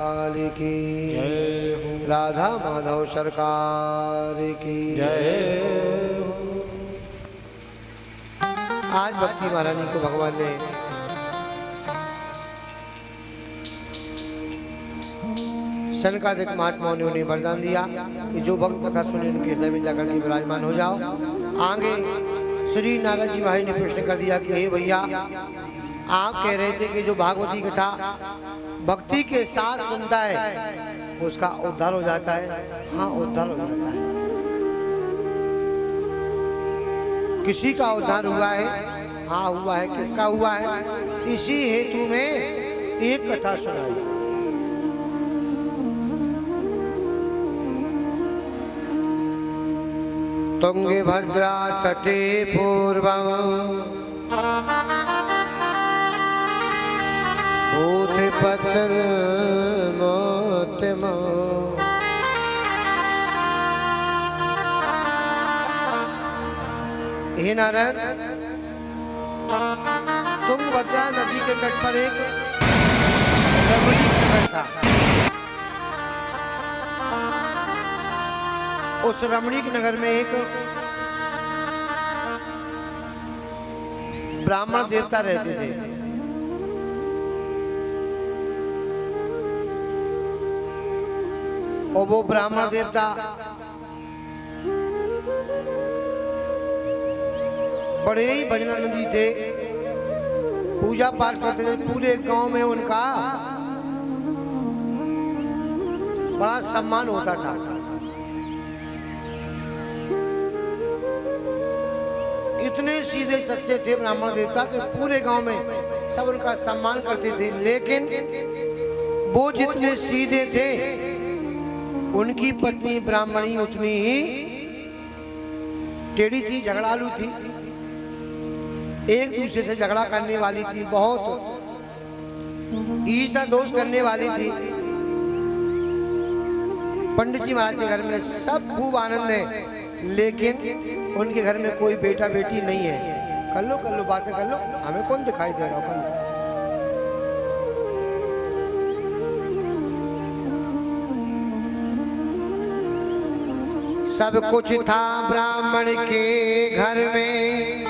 की जय हो। राधा माधव सरकार की जय हो। आज भक्ति महारानी को भगवान ने सनकादिक महात्माओं ने उन्हें वरदान दिया कि जो भक्त कथा सुने उनके हृदय में जाकर के विराजमान हो जाओ। आगे श्री नारद जी भाई ने प्रश्न कर दिया कि हे भैया, आप कह रहे थे कि जो भागवती कथा भक्ति के साथ सुनता है उसका उद्धार हो जाता है। हाँ, उद्धार हो जाता है। किसी का उद्धार हुआ है? हाँ हुआ है। किसका हुआ है? इसी हेतु में एक कथा सुनाई। तुंगे भद्रा तटे पूर्वं भूतपतल मोतिमो हे नारद, तुंगभद्रा नदी के तट पर एक रमणीक नगर था। उस रमणीक नगर में एक ब्राह्मण देवता रहते थे। और वो ब्राह्मण देवता बड़े ही भजनानंदी थे, पूजा पाठ करते थे। पूरे गांव में उनका बड़ा सम्मान होता था। इतने सीधे सच्चे थे ब्राह्मण देवता के पूरे गांव में सब उनका सम्मान करते थे। लेकिन वो जितने सीधे थे उनकी पत्नी ब्राह्मणी उतनी ही टेढ़ी थी, झगड़ालू थी, एक दूसरे से झगड़ा करने वाली थी, बहुत ईर्ष्या दोष करने वाली थी। पंडित जी महाराज के घर में सब खूब आनंद है, लेकिन उनके घर में कोई बेटा बेटी नहीं है। कर लो बातें कर लो, हमें कौन दिखाई दे रहा है। सब कुछ था ब्राह्मण के घर में,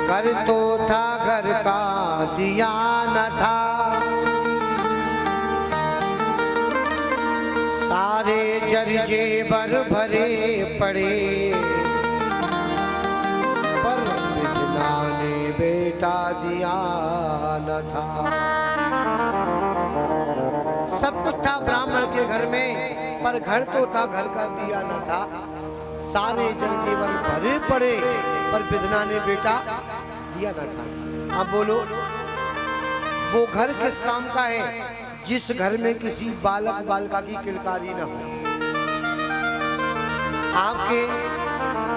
घर तो था घर का दिया न था। सारे जेवर भरे पड़े, पर बिना ने बेटा दिया न था। सब कुछ था ब्राह्मण के घर में, पर घर तो था घर का दिया न था। सारे जनजीवन भरे पड़े, पर बिदना ने बेटा दिया न था। अब बोलो, वो घर किस काम का है जिस घर में किसी बालक बालिका की किलकारी न हो। आपके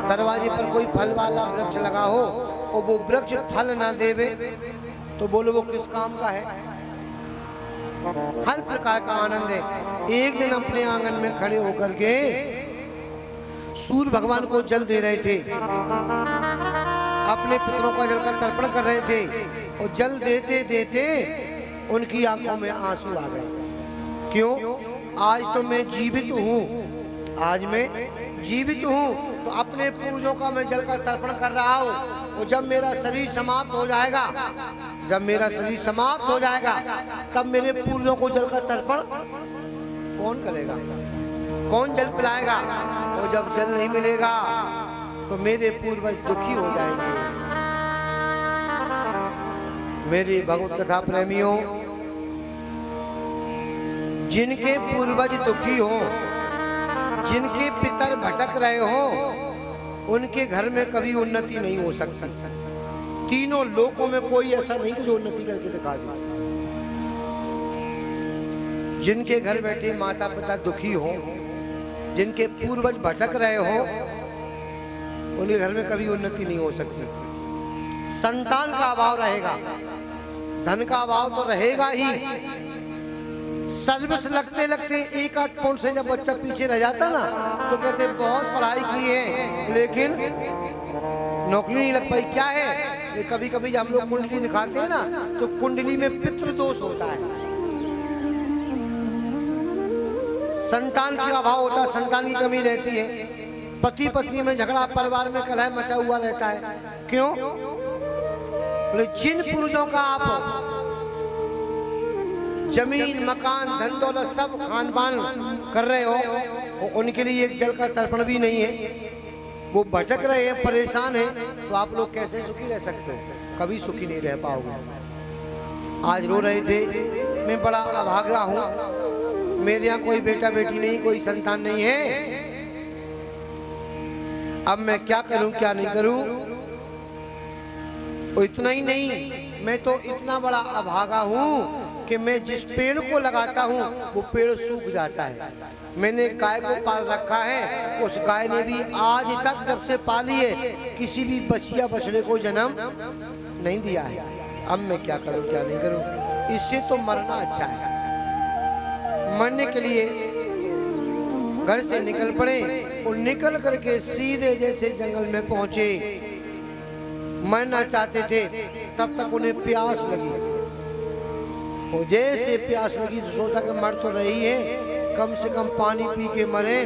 दरवाजे पर कोई फल वाला वृक्ष लगा हो और वो वृक्ष फल ना देवे तो बोलो वो किस काम का है। हर प्रकार का आनंद है। एक दिन अपने आंगन में खड़े होकर के सूर्य भगवान को जल दे रहे थे, अपने पितरों का जल का तर्पण कर रहे थे, और जल देते देते उनकी आंखों में आंसू आ गए। क्यों? आज तो मैं जीवित हूँ, आज मैं जीवित हूँ, तो अपने पूर्वजों का मैं जल का तर्पण कर रहा हूँ। और जब मेरा शरीर समाप्त हो जाएगा, जब मेरा शरीर समाप्त हो जाएगा, तब मेरे पूर्वजों को जल का तर्पण कौन करेगा, कौन जल पिलाएगा। और जब जल नहीं मिलेगा तो मेरे पूर्वज दुखी हो जाएंगे। मेरे भगवत कथा प्रेमियों, जिनके पूर्वज दुखी हो, जिनके पितर भटक रहे हो, उनके घर में कभी उन्नति नहीं हो सकती। तीनों लोकों में कोई ऐसा नहीं कि जो उन्नति करके दिखा दे। जिनके घर बैठे माता पिता दुखी हो, जिनके पूर्वज भटक रहे हो, उनके घर में कभी उन्नति नहीं हो सकती। संतान का अभाव रहेगा, धन का अभाव तो रहेगा ही। सर्विस लगते लगते एक आध पॉइंट से जब बच्चा पीछे रह जाता ना, तो कहते बहुत पढ़ाई की है लेकिन नौकरी नहीं लग पाई। क्या है? कि कभी कभी जब हम लोग कुंडली दिखाते हैं ना, तो कुंडली में पितृ दोष होता है, संतान का अभाव होता है, संतान की कमी रहती है, पति पत्नी में झगड़ा, परिवार में कलह मचा हुआ रहता है। क्यों? बोले जिन पुरुषों का आप जमीन, मकान, धन दौलत सब खान पान कर रहे हो, उनके लिए एक जल का तर्पण भी नहीं है, वो भटक रहे हैं, परेशान हैं, तो आप लोग कैसे सुखी रह सकते हो? कभी सुखी नहीं रह पाओगे। आज रो रहे थे, मैं बड़ा अभागा हूँ, मेरे यहाँ कोई बेटा बेटी नहीं, कोई संतान नहीं है, अब मैं क्या करूं क्या नहीं करूं। और इतना ही नहीं, मैं तो इतना बड़ा अभागा हूं कि मैं जिस पेड़ को लगाता हूं वो पेड़ सूख जाता है। मैंने गाय को पाल रखा है, उस गाय ने भी आज तक जब से पाली है किसी भी बछिया बछड़े को जन्म नहीं दिया है। अब मैं क्या करूं क्या नहीं करूं, इससे तो मरना अच्छा है। मरने के लिए घर से निकल पड़े और निकल करके सीधे जैसे जंगल में पहुंचे, मरना चाहते थे, तब तक उन्हें प्यास लगी। और जैसे प्यास लगी तो सोचा कि मर तो रही है, कम से कम पानी पी के मरे।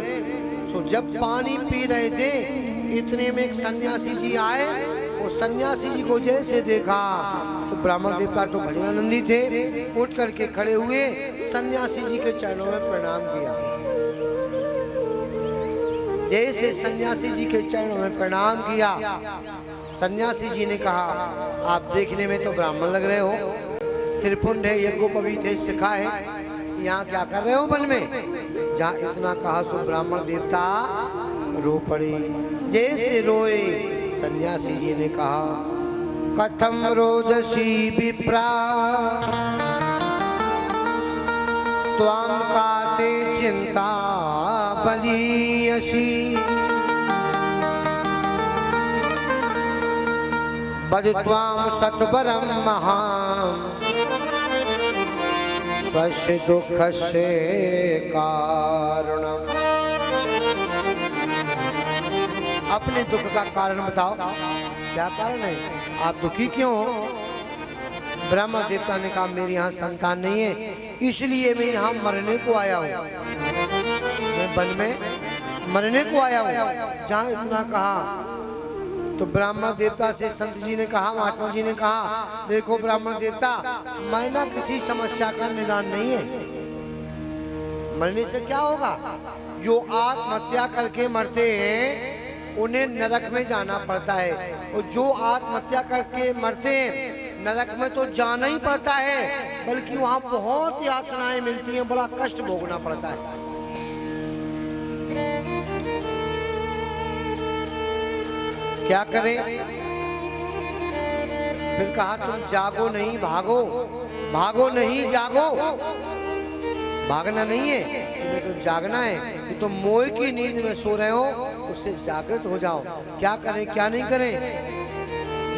तो जब पानी पी रहे थे, इतने में एक सन्यासी जी आए, और सन्यासी जी को जैसे देखा तो ब्राह्मण देवता तो भजनानंदी थे, उठ करके खड़े हुए, सन्यासी जी के चरणों में प्रणाम किया। जैसे सन्यासी जी के चरणों में प्रणाम किया, सन्यासी जी ने कहा, आप देखने में तो ब्राह्मण लग रहे हो, त्रिपुंड है, यज्ञोपवीत है, शिखा है, यहाँ क्या कर रहे हो वन में? जहाँ इतना कहा सो ब्राह्मण देवता रो पड़े। जैसे रोए, सन्यासी जी ने कहा, कथम रोदसी विप्रा त्वां काते चिंता बलीयसी बजत्वां सत्वरं महां स्वस्य दुःखस्य कारणम्। अपने दुख का कारण बताओ, क्या कारण है? आप दुखी क्यों हो? ब्रह्मा देवता ने कहा, मेरे यहाँ संतान नहीं है, इसलिए मैं यहाँ मरने को आया हूँ, मैं वन में मरने को आया हूँ। जहाँ इतना कहा तो ब्राह्मण देवता से संत जी ने कहा, महात्मा जी ने कहा, देखो ब्राह्मण देवता, मरना किसी समस्या का निदान नहीं है। मरने से क्या होगा? जो आत्महत्या करके मरते हैं उन्हें नरक में जाना पड़ता है, और जो आत्महत्या करके मरते हैं नरक में तो जाना ही पड़ता है, बल्कि वहाँ बहुत यातनाएं मिलती हैं, बड़ा कष्ट भोगना पड़ता है। क्या करें? फिर कहा, तुम जागो नहीं भागो, भागो नहीं जागो। भागना नहीं है, तुम्हें तो जागना है। कि तुम मोह की नींद में सो रहे हो, उससे जागृत हो जाओ। क्या करें क्या नहीं करें?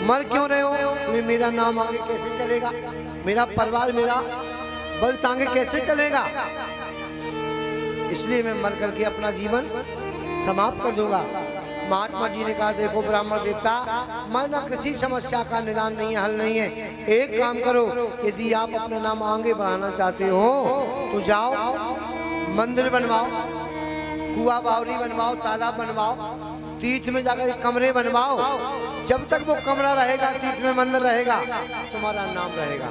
मर क्यों रहे हो? मेरा नाम आगे कैसे चलेगा, मेरा परिवार, मेरा वंश आगे कैसे चलेगा? इसलिए मैं मर करके अपना जीवन समाप्त कर दूंगा। महात्मा जी ने कहा, देखो ब्राह्मण देवता, मरना किसी समस्या का निदान नहीं है, हल नहीं है। एक काम करो, यदि आप अपना नाम आगे बढ़ाना चाहते हो तो जाओ, मंदिर बनवाओ, कुआं बावरी बनवाओ, तालाब बनवाओ, तीर्थ में जाकर कमरे बनवाओ। जब तक वो कमरा रहेगा, तीर्थ में मंदिर रहेगा, तुम्हारा नाम रहेगा।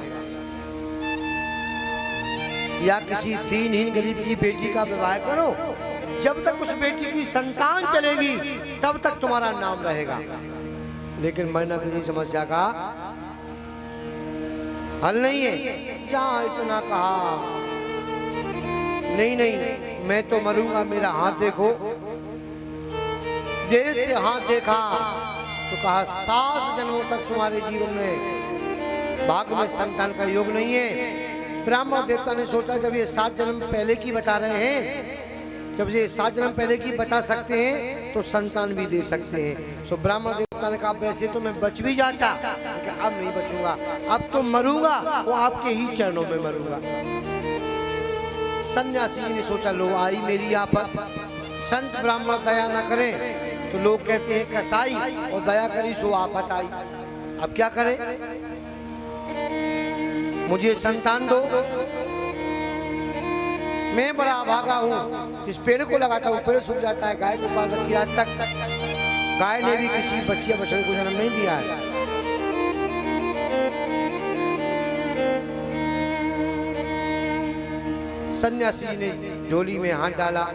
या किसी दीनहीन गरीब की बेटी का विवाह करो, जब तक उस बेटी की संतान चलेगी तब तक तुम्हारा नाम रहेगा। लेकिन मरना किसी समस्या का हल नहीं है। जहाँ इतना कहा, नहीं नहीं, मैं तो मरूंगा, मेरा हाथ देखो। जैसे हाथ देखा तो कहा, 7 जन्मों तक तुम्हारे जीवन में भाग्य में संतान का योग नहीं है। ब्राह्मण देवता ने सोचा, जब ये 7 जन्म पहले की बता रहे हैं, जब ये 7 जन्म पहले की बता सकते हैं तो संतान भी दे सकते हैं। सो ब्राह्मण देवता ने कहा, वैसे तो मैं बच भी जाता, अब नहीं बचूंगा, अब तो मरूंगा, वो आपके ही चरणों में मरूंगा। सन्यासी जी ने सोचा, लो आई मेरी यहाँ पर, संत ब्राह्मण दया न करें तो लोग कहते हैं कसाई, और दया करी सो आफत आई। अब क्या करें? मुझे संतान दो। मैं बड़ा अभागा हूँ, इस पेड़ को लगाता हूँ पेड़ सूख जाता है। गाय को पाल रखी आज तक गाय ने भी किसी बच्चिया बछड़े को जन्म नहीं दिया है। सन्यासी ने झोली में हाथ डाला,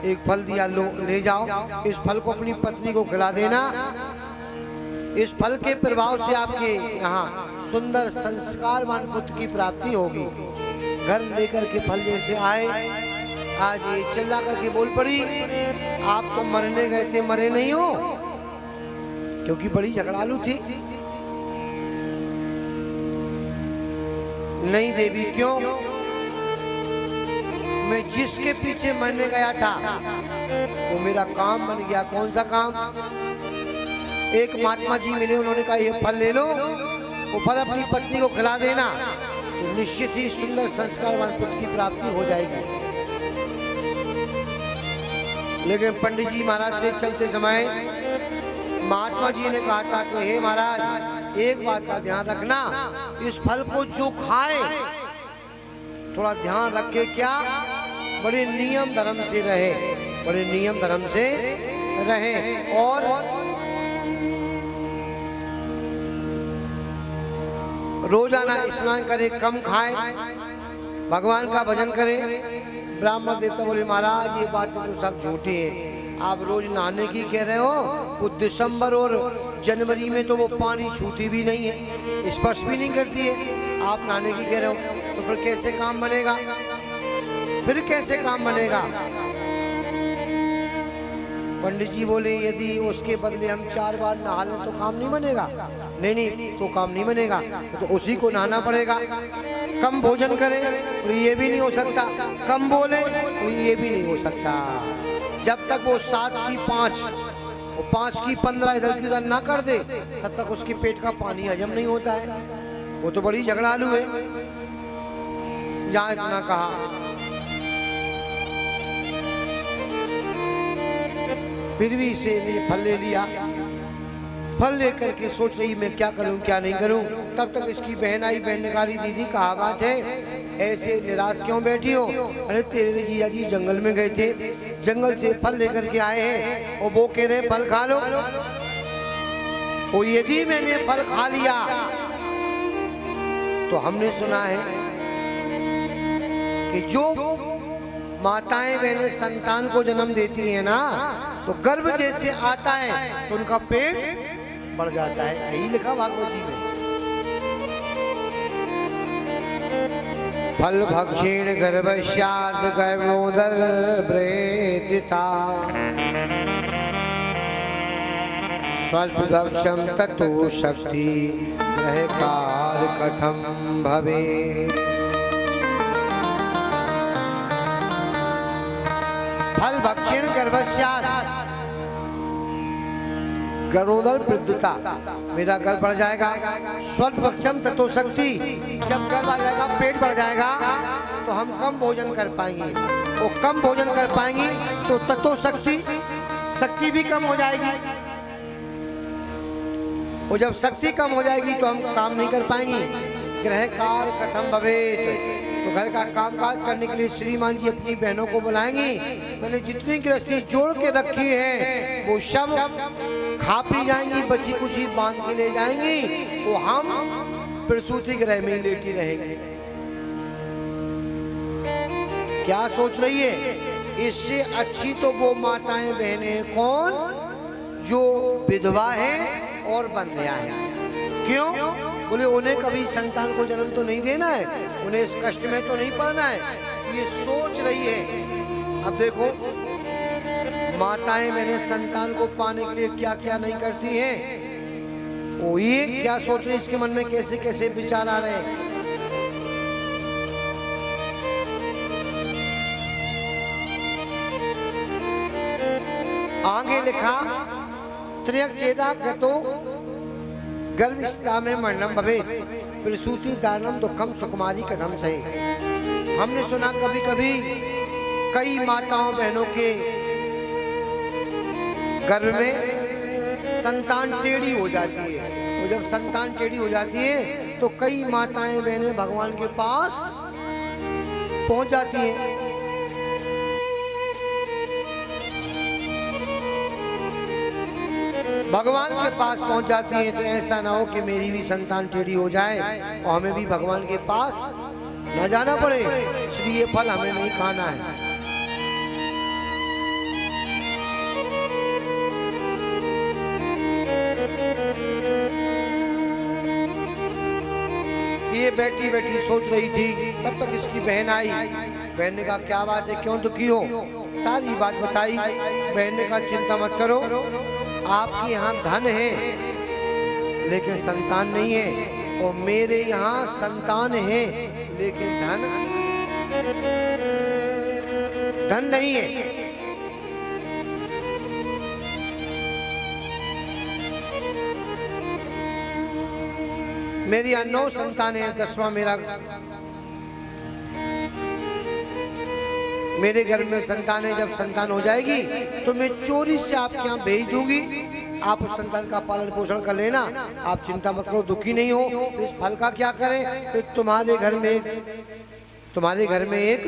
एक फल दिया, लो ले जाओ, इस फल को अपनी पत्नी को खिला देना। इस फल के प्रभाव से आपके यहाँ सुंदर संस्कारवान पुत्र की प्राप्ति होगी। घर लेकर के फल जैसे आए, आज ये चिल्ला करके बोल पड़ी, आप तो मरने गए थे, मरे नहीं हो, क्योंकि बड़ी झगड़ालू थी। नहीं देवी, क्यों? मैं जिसके पीछे मरने गया था वो मेरा काम बन गया। कौन सा काम? एक महात्मा जी मिले, उन्होंने कहा ये फल ले लो, वो फल अपनी पत्नी को खिला देना, तो निश्चित ही सुंदर संस्कारवान पुत्र की प्राप्ति हो जाएगी। लेकिन पंडित जी महाराज से चलते समय महात्मा जी ने कहा था कि हे महाराज, एक बात का ध्यान रखना, इस फल को जो खाए थोड़ा ध्यान रखे, क्या? बड़े नियम धर्म से रहे, बड़े नियम धर्म से रहे, और रोजाना स्नान करे, कम खाए, भगवान का भजन करे। ब्राह्मण देवता बोले महाराज ये बात तो सब झूठी है, आप रोज नहाने की कह रहे हो, वो दिसंबर और जनवरी में तो वो पानी छूती भी नहीं है, स्पर्श भी नहीं करती है, आप नहाने की कह रहे हो, तो फिर कैसे काम बनेगा? फिर कैसे काम बनेगा? पंडित जी बोले यदि उसके बदले हम 4 बार नहा लें तो काम नहीं बनेगा। नहीं नहीं, तो काम नहीं बनेगा, तो उसी को नहाना पड़ेगा। कम भोजन करें तो ये भी नहीं हो सकता, कम बोले तो ये भी नहीं हो सकता। जब तक वो 7 की 5 और 5 की 15 इधर की उधर ना कर दे, तब तक उसके पेट का पानी हजम नहीं होता है। वो तो बड़ी झगड़ालू है। जहाँ इतना कहा, फिर भी इसे फल ले लिया। फल लेकर के सोच रही मैं क्या करूं क्या नहीं करूं। तब तक इसकी बहन आई, बहन ने कहा दीदी कहा बात है, ऐसे निराश क्यों बैठी हो? अरे तेरे जीजा जी जंगल में गए थे, जंगल से फल लेकर के आए हैं, और वो कह रहे फल खा लो। वो यदि मैंने फल खा लिया तो हमने सुना है कि जो माताएं बहनें संतान को जन्म देती हैं ना, तो गर्भ जैसे आता है तो उनका पेट बढ़ जाता है। यही लिखा भागवत जी में। फल भक्षेण गर्भस्यात् गर्भोदर प्रेतिता स्वल्प भक्षम ततो शक्ति ग्रहकार कथम भवे। फल भक्षण गर्भस्यात्, गर्भोदर प्रद्युता, मेरा गर्भ बढ़ जाएगा। स्वल्प भक्षम ततो शक्ति, जब गर्भ आ जाएगा पेट बढ़ जाएगा तो हम कम भोजन कर पाएंगे, वो कम भोजन कर पाएंगे तो ततो शक्ति, शक्ति भी कम हो जाएगी, और जब शक्ति कम हो जाएगी तो हम काम नहीं कर पाएंगे। ग्रहकार कथम भवेत, तो घर का कामकाज करने के लिए श्रीमान जी अपनी बहनों को बुलाएंगी। मैंने जितनी गृहस्थी जोड़ के रखी है वो सब खा पी जाएंगी, बची कुछ ही बांध के ले जाएंगी, तो हम प्रसूति गृह में लेटी रहेंगे। क्या सोच रही है? इससे अच्छी तो वो माताएं बहनें कौन जो विधवा है और बंध्या है। क्यों? बोले उन्हें कभी संतान को जन्म तो नहीं देना है, उन्हें इस कष्ट में तो नहीं पड़ना है, ये सोच रही है। अब देखो माताएं मैंने संतान को पाने के लिए क्या क्या नहीं करती हैं, वो ये क्या सोच रही, इसके मन में कैसे कैसे विचार आ रहे हैं। आगे लिखा त्र्यक चेदा गतो गर्भस्था में मरणम भवेत् प्रसूति दानम दुखम सुकुमारी कथम सहे। हमने सुना कभी कभी कई माताओं बहनों के गर्भ में संतान टेढ़ी हो जाती है, वो जब संतान टेढ़ी हो जाती है तो कई माताएं बहनें भगवान के पास पहुंच जाती हैं। भगवान के पास पहुंच जाती हैं। तो ऐसा ना हो कि मेरी भी संतान टेढ़ी हो जाए और हमें भी भगवान के पास न जाना पड़े, इसलिए ये फल हमें नहीं खाना है। ये बैठी बैठी सोच रही थी, तब तक इसकी बहन आई। बहन ने कहा क्या बात है, क्यों दुखी हो? सारी बात बताई। बहन ने कहा चिंता मत करो, आपके यहाँ धन है लेकिन संतान नहीं है, और मेरे यहाँ संतान है लेकिन धन नहीं है। मेरी यहाँ 9 संतान है, 10वां मेरे घर में संतान है। जब संतान हो जाएगी तो मैं चोरी से आपके यहाँ भेज दूंगी, आप उस संतान का पालन पोषण कर लेना, आप चिंता मत करो, दुखी नहीं हो। तो इस फल का क्या करें? तो तुम्हारे घर में एक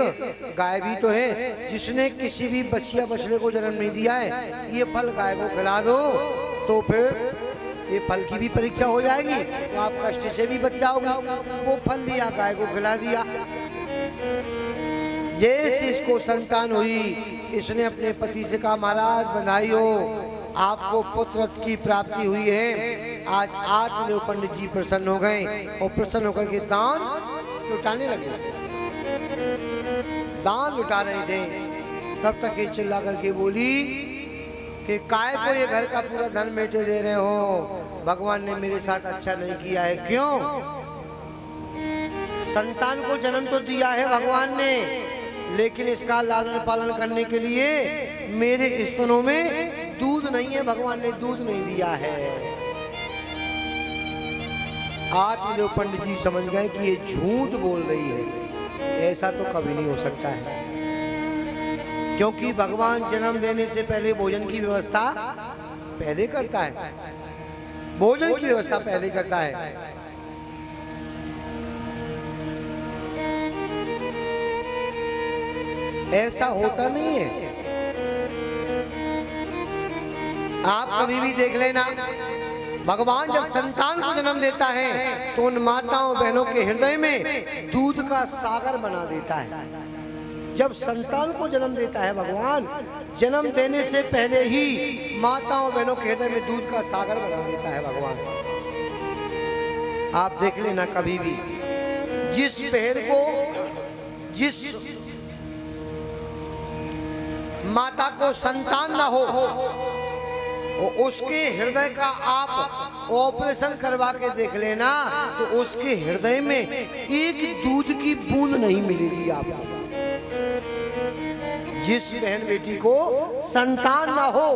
गाय भी तो है जिसने किसी भी बछिया बछड़े को जन्म नहीं दिया है। ये फल गाय को खिला दो तो फिर ये फल की भी परीक्षा हो जाएगी, तो आप कष्ट से भी बच जाओगे। वो फल लिया, गाय को खिला दिया। जैसे इसको संतान हुई, इसने अपने पति से कहा महाराज बधाई हो, आपको पुत्र की प्राप्ति हुई है। आज आत्मदेव पंडित जी प्रसन्न हो गए और प्रसन्न होकर के दान लुटाने लगे। दान लुटा रहे थे, तब तक ये चिल्ला करके बोली कि काय को ये घर का पूरा धन बेटे दे रहे हो? भगवान ने मेरे साथ अच्छा नहीं किया है। क्यों? संतान को जन्म तो दिया है भगवान ने, लेकिन इसका लालन पालन करने के लिए मेरे स्तनों में दूध नहीं है, भगवान ने दूध नहीं दिया है। आत्मदेव पंडित जी समझ गए कि ये झूठ बोल रही है, ऐसा तो कभी नहीं हो सकता है, क्योंकि भगवान जन्म देने से पहले भोजन की व्यवस्था पहले करता है, भोजन की व्यवस्था पहले करता है। ऐसा होता नहीं है। आप कभी भी देख लेना, भगवान जब संतान को जन्म देता है तो उन माताओं बहनों के हृदय में दूध का सागर बना देता है। जब संतान को जन्म देता है भगवान, जन्म देने से पहले ही माताओं बहनों के हृदय में दूध का सागर बना देता है भगवान। आप देख लेना कभी भी, जिस बहन को, जिस माता को संतान ना हो, उसके हृदय का आप ऑपरेशन करवा के देख लेना, तो उसके हृदय में एक दूध की बूंद नहीं मिलेगी आपको। जिस बहन बेटी को संतान ना हो,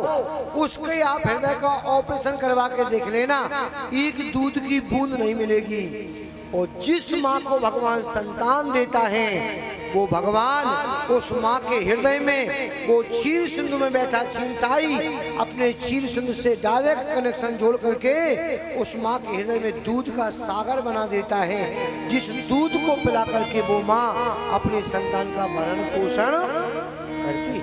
उसके आप हृदय का ऑपरेशन करवा के देख लेना, एक दूध की बूंद नहीं मिलेगी। और जिस माँ को भगवान संतान देता है, वो भगवान उस माँ के हृदय में वो क्षीर सिंधु में बैठा क्षीर साई अपने क्षीर सिंधु से डायरेक्ट कनेक्शन जोड़ करके उस माँ के हृदय में दूध का सागर बना देता है, जिस दूध को पिला करके वो माँ अपने संतान का भरण पोषण करती है।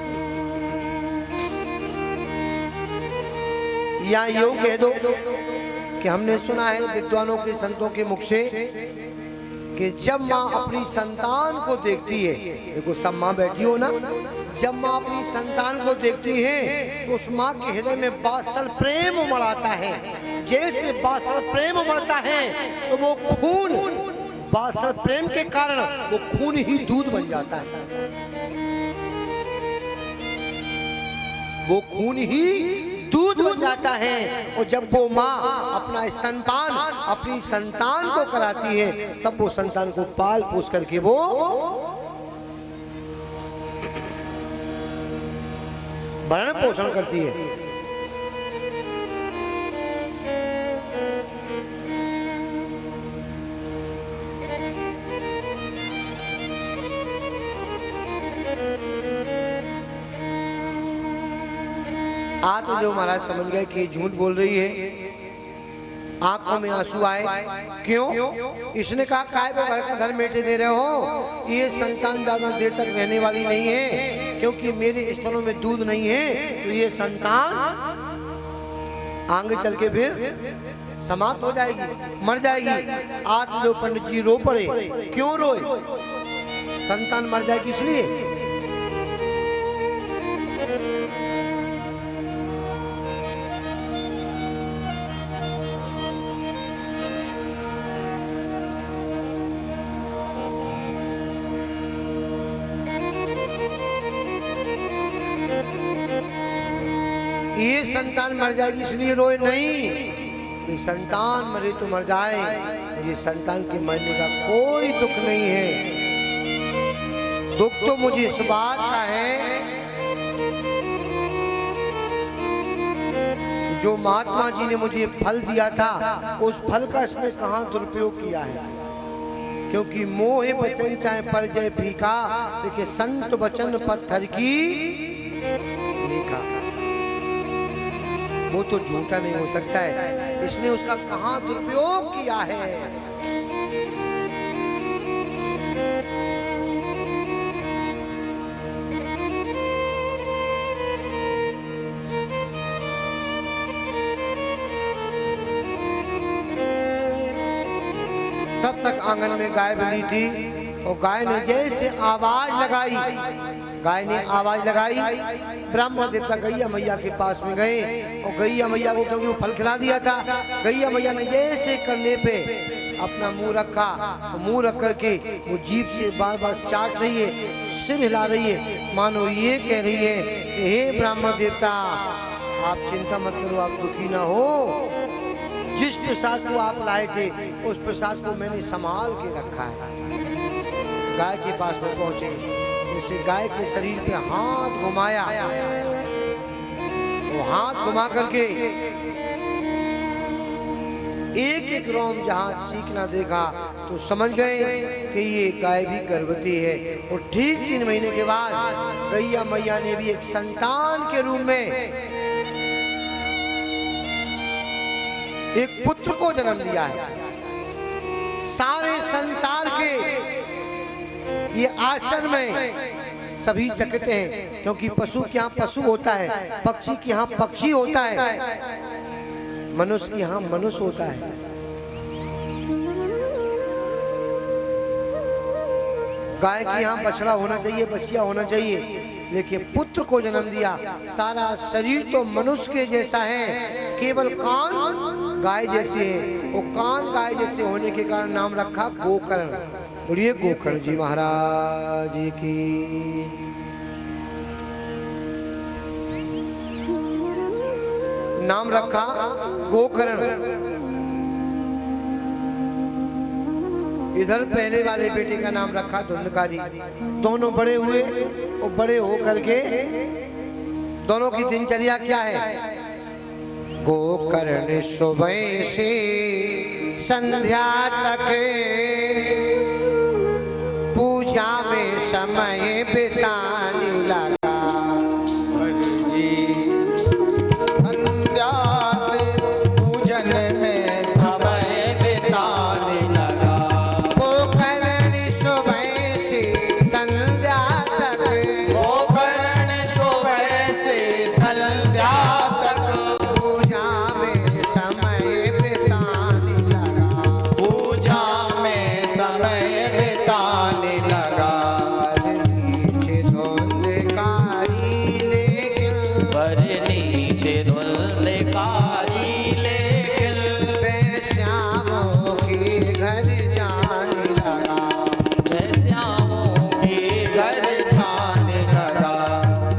या यूं कह दो कि हमने सुना है विद्वानों के, संतों के मुख से कि जब माँ अपनी संतान को देखती है, देखो सब माँ बैठी हो ना, जब माँ अपनी संतान को देखती है तो उस माँ के हृदय में वात्सल प्रेम उमड़ आता है। जैसे वात्सल प्रेम उमड़ता है तो वो खून, वात्सल प्रेम के कारण वो खून ही दूध बन जाता है, वो खून ही दूध बन जाता है। और जब वो माँ अपना स्तनपान अपनी संतान को कराती है, तब वो संतान को पाल पोस करके वो भरण पोषण करती है। आज तो जो महाराज समझ गए कि झूठ बोल रही है, आंखों में आंसू आए। क्यों? इसने कहा काय को घर का घर मेटे दे रहे हो, ये संतान ज्यादा देर तक रहने वाली नहीं है, क्योंकि मेरे स्तनों में दूध नहीं है, तो ये संतान आगे चल के फिर समाप्त हो जाएगी, मर जाएगी। आज जो पंडित जी रो पड़े। क्यों रोए? संतान मर जाएगी इसलिए। ये संतान मर जाएगी इसलिए रोए नहीं, ये संतान मरे तो मर जाए, ये संतान के मरने का कोई दुख नहीं है। दुख तो मुझे इस बात का है जो महात्मा जी ने मुझे फल दिया था, उस फल का इसने कहाँ दुरुपयोग किया है। क्योंकि मोह वचन चाहे पर जय फीका, देखिए संत वचन पत्थर की लेखा, वो तो झूठा नहीं हो सकता है। इसने उसका कहाँ दुरुपयोग किया है। तब तक आंगन में गाय बंधी थी और गाय ने जैसे आवाज लगाई, गाय ने आवाज लगाई, ब्राह्मण देवता गैया मैया के पास में गए और गैया मैया को, क्योंकि वो फल खिला दिया था, गैया मैया ने जैसे कंधे पे अपना मुंह रखा, मुंह रख करके वो जीभ से बार बार चाट रही है, सिर हिला रही है, मानो ये कह रही है कि हे ब्राह्मण देवता, आप चिंता मत करो, आप दुखी ना हो। जिस प्रसाद को आप लाए थे उस प्रसाद को मैंने संभाल के रखा है। गाय के पास में पहुंचे, जैसे गाय के शरीर पे हाथ घुमाया, वो हाथ घुमा करके एक एक रोम जहां चीखना देखा तो समझ गए कि ये गाय भी गर्भवती है। और ठीक 3 महीने के बाद गैया मैया ने भी एक संतान के रूप में एक पुत्र को जन्म दिया है। सारे संसार के ये आश्चर्य में सभी चकित हैं, क्योंकि पशु के यहाँ पशु होता है, पक्षी के यहाँ पक्षी होता है, मनुष्य के यहाँ मनुष्य होता है। गाय के यहाँ बछड़ा होना चाहिए, बछिया होना चाहिए, लेकिन पुत्र को जन्म दिया। सारा शरीर तो मनुष्य के जैसा है, केवल कान गाय जैसे है। वो कान गाय जैसे होने के कारण नाम रखा गोकर्ण। बोलिए गोकर्ण जी महाराज की। नाम रखा गोकर्ण। इधर पहले वाले बेटे का नाम रखा धुंधकारी। दोनों बड़े हुए और बड़े हो करके दोनों की दिनचर्या क्या है? गोकर्ण सुबह से संध्या तक पूजा में समय बिताने लगा। संध्या से पूजन में समय बिताने लगा। गोकर्ण सुबह से संध्या तक, गोकर्ण सुबह से संध्या तक पूजा में समय बिताने लगा। पूजा में समय बिताने लगा। नीचे धुंधकारी लेकिन, पर नीचे धुंधकारी लेकिन वैश्याओं के घर जाने लगा। वैश्याओं के घर जाने लगा।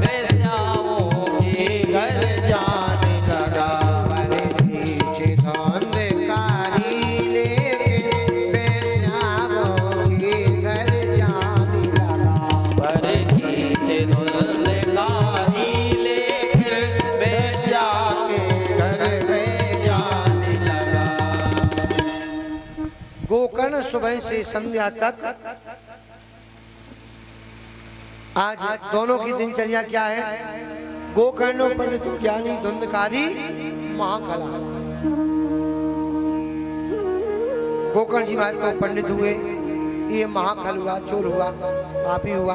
वैश्याओं के घर जाने लगा। नीचे धुंधकारी लेकिन वैश्याओं के घर जाने लगा। पर नीचे धुंधकारी लेकिन वैश्या के घर में जाने लगा। गोकर्ण सुबह से संध्या तक, आज दोनों की दिनचर्या क्या है? गोकर्ण पंडित ज्ञानी धुंधकारी महाकला। गोकर्ण जी महाराज को पंडित हुए, ये महाखल हुआ, चोर हुआ, पापी हुआ।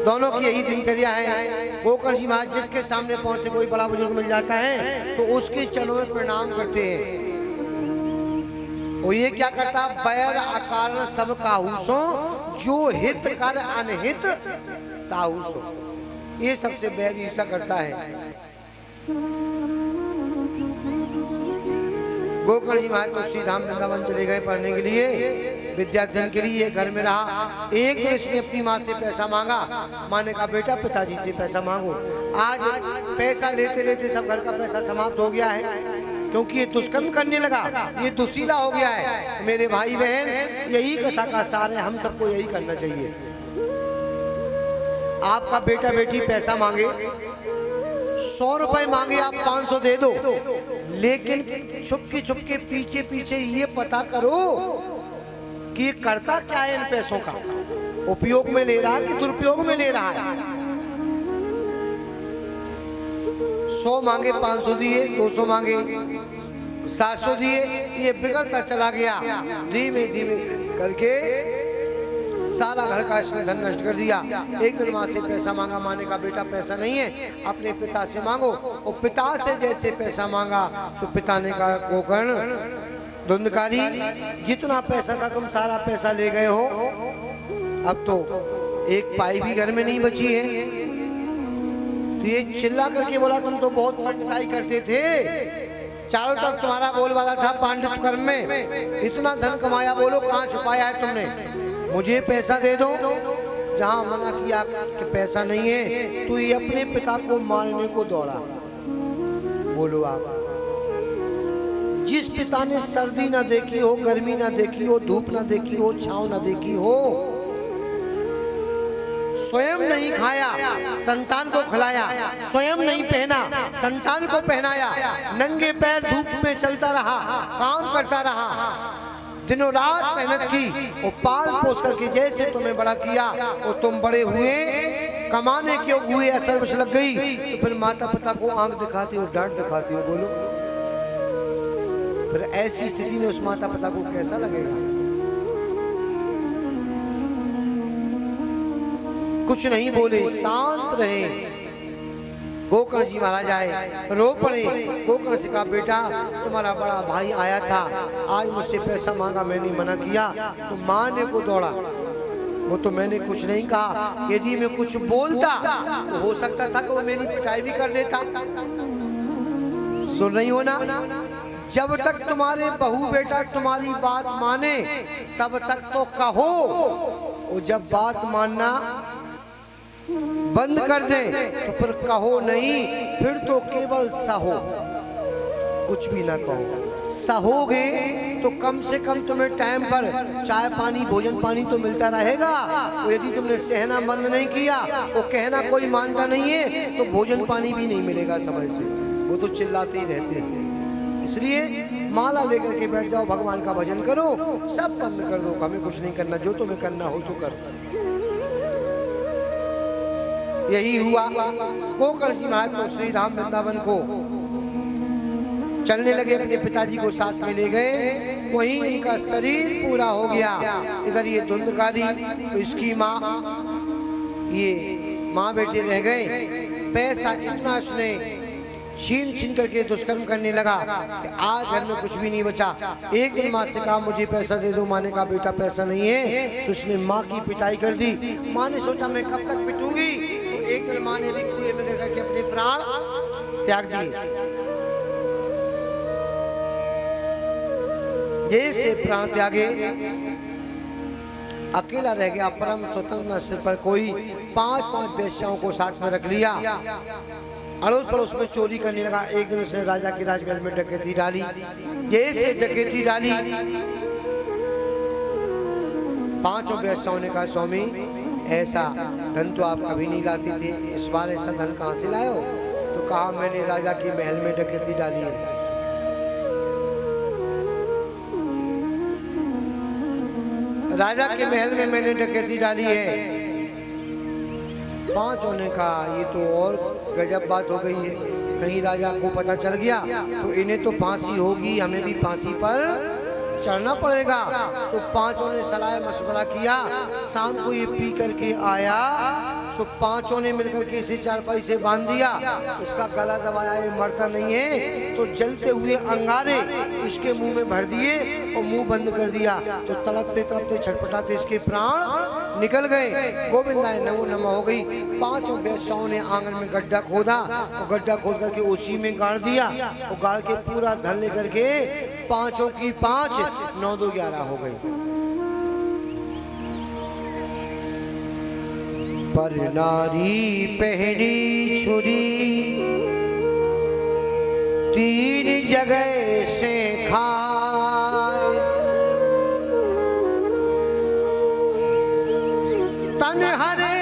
दोनों की यही दिनचर्या है। गोकर्ण जी महाराज जिसके सामने पहुंचते कोई बड़ा बुजुर्ग मिल जाता है तो उसके चरणों में प्रणाम करते हैं। वो ये क्या करता, बैर अकारण सब काहूसो, जो हित कर अनहित ताहूसो। ये सबसे बैर ईर्षा करता है। गोकर्ण जी महाराज तो श्री धाम वृंदावन चले गए पढ़ने के लिए, विद्याध्ययन के लिए। घर में रहा। एक दिन इसने अपनी माँ से पैसा मांगा। माँ ने कहा बेटा पिताजी से पैसा मांगो। आज पैसा लेते लेते सब घर का पैसा समाप्त हो गया है, क्योंकि ये दुष्कर्म करने लगा, ये दुशीला हो गया है। मेरे भाई बहन, यही कथा का सार है, हम सबको यही करना चाहिए। आपका बेटा बेटी पैसा मांगे, 100 रुपए मांगे, आप 500 दे दो, लेकिन छुपके पीछे पीछे ये पता करो कि ये करता क्या है इन पैसों का, उपयोग में ले रहा है कि दुरुपयोग में ले रहा है। 100 मांगे 500 दिए, 200 मांगे 700 दिए, ये बिगड़ता चला गया। धीमे धीमे करके सारा घर का धन नष्ट कर दिया। एक दिन माँ से पैसा मांगा। माँ ने कहा बेटा पैसा नहीं है, अपने पिता से मांगो। और पिता से जैसे पैसा मांगा तो पिता ने कहा गोकर्ण धुंधकारी, जितना पैसा था तुम सारा पैसा ले गए हो, अब तो एक पाई भी घर में नहीं बची है। तो ये चिल्ला करके बोला तुम तो बहुत पंडिताई करते थे, चारों तरफ तुम्हारा बोलबाला था पांडित कर्म में, इतना धन कमाया, बोलो कहाँ छुपाया है तुमने, मुझे पैसा दे दो। जहां मना किया कि पैसा नहीं है, तो ये अपने पिता को मारने को दौड़ा। बोलो आप, जिस पिता ने सर्दी ना देखी हो, गर्मी ना देखी हो, धूप ना देखी हो, छांव ना देखी हो, स्वयं नहीं खाया, संतान को खिलाया, स्वयं नहीं पहना, संतान को पहनाया, नंगे पैर धूप में चलता रहा, काम करता रहा, दिनों रात मेहनत की और पाल पोस करके जैसे तुम्हें बड़ा किया और तुम बड़े हुए, कमाने क्यों हुए, असर लग गई, तो फिर माता पिता को आंख दिखाती हो, डांट दिखाती हो। बोलो, फिर ऐसी स्थिति में उस माता पिता को कैसा लगेगा? कुछ नहीं बोले, शांत रहे। गोकर्ण जी महाराज आए, रो पड़े। गोकर्ण से कहा बेटा तुम्हारा बड़ा भाई आया था, आज मुझसे पैसा मांगा, मैंने मना किया तो मारने को दौड़ा। वो तो मैंने कुछ नहीं कहा, यदि मैं कुछ बोलता तो हो सकता था कि वो मेरी पिटाई भी कर देता। सुन रही हो ना? जब तक तुम्हारे बहू बेटा तुम्हारी बात माने तब तक तो कहो, और जब बात मानना बंद कर दे तो फिर कहो नहीं, फिर तो केवल सहो, कुछ भी ना कहो। सहोगे तो कम से कम तुम्हें टाइम पर चाय पानी भोजन पानी तो मिलता रहेगा। तो यदि तुमने सहना बंद नहीं किया, तो कहना कोई मानता नहीं है, तो भोजन पानी भी नहीं मिलेगा समय से, वो तो चिल्लाते ही रहते हैं। इसलिए माला लेकर के बैठ जाओ, भगवान का भजन करो, सब बंद कर दो, हमें कुछ नहीं करना, जो तुम्हें करना हो तो करो। यही हुआ। गोकर्ण जी महाराज को श्री धाम वृंदावन को चलने लगे, अपने पिताजी को साथ में ले गए, वहीं इनका शरीर पूरा हो गया। इधर ये धुंधकारी, तो इसकी माँ, ये माँ बेटे रह गए। पैसा इतना उसने छीन छीन करके दुष्कर्म करने लगा कि आज घर में कुछ भी नहीं बचा। एक दिन माँ से कहा मुझे पैसा दे दो, माँ ने कहा बेटा पैसा नहीं है, तो उसने माँ की पिटाई कर दी। माँ ने सोचा मैं कब तक पिटूंगी, तो एक दिन माँ ने भी कुएं में गिर करके अपने प्राण त्याग दिए। जैसे प्राण त्यागे, अकेला रह गया, परम स्वतंत्र सिर पर कोई 5-5 वेश्याओं को साथ में रख लिया, अड़ोस पड़ोस में चोरी करने लगा। एक दिन उसने राजा के राजमहल में डकैती डाली। जैसे डकैती डाली, 5 वेश्याओं ने कहा स्वामी ऐसा धन तो आप कभी नहीं लाते थे, इस बार ऐसा धन कहाँ से लाए हो? तो कहा मैंने राजा के महल में डकैती डाली है। राजा के महल में मैंने डकैती डाली है। 5 ने कहा ये तो और गजब बात हो गई है, कहीं राजा को पता चल गया तो इन्हें तो फांसी होगी, हमें भी फांसी पर चढ़ना पड़ेगा। सो पांचों ने सलाह मशवरा किया, शाम को ये पी करके आया। सो पांचों ने मिलकर के इसे चारपाई से बांध दिया, इसका गला दबाया, ये मरता नहीं है। तो जलते हुए अंगारे इसके मुंह में भर दिए और मुंह बंद कर दिया। तो तड़पते तड़पते छटपटाते इसके प्राण निकल गए। गोविंदाय नमो नमः हो गई। पांचों वेश्याओं ने आंगन में गड्ढा खोदा और गड्ढा खोद करके उसी में गाड़ दिया और गाड़ के पूरा धन लेकर के पांचों की 5 9 2 11 हो गई। पर नारी पहनी छुरी 3 जगह से खाए, तन हरे